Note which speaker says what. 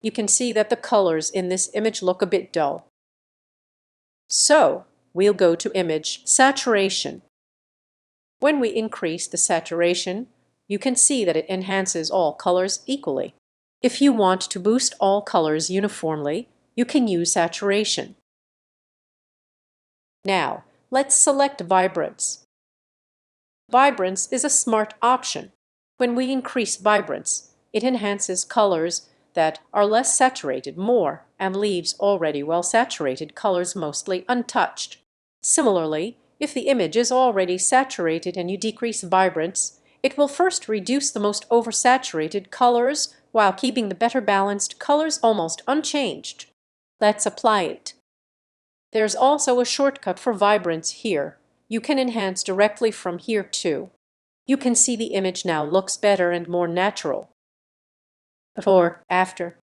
Speaker 1: you can see that the colors in this image look a bit dull. So, we'll go to Image Saturation. When we increase the saturation, you can see that it enhances all colors equally. If you want to boost all colors uniformly, you can use saturation. Now, let's select Vibrance. Vibrance is a smart option. When we increase vibrance, it enhances colors that are less saturated more and leaves already well-saturated colors mostly untouched. Similarly, if the image is already saturated and you decrease vibrance, it will first reduce the most oversaturated colors while keeping the better balanced colors almost unchanged. Let's apply it. There's also a shortcut for vibrance here. You can enhance directly from here too. You can see the image now looks better and more natural. Before, after.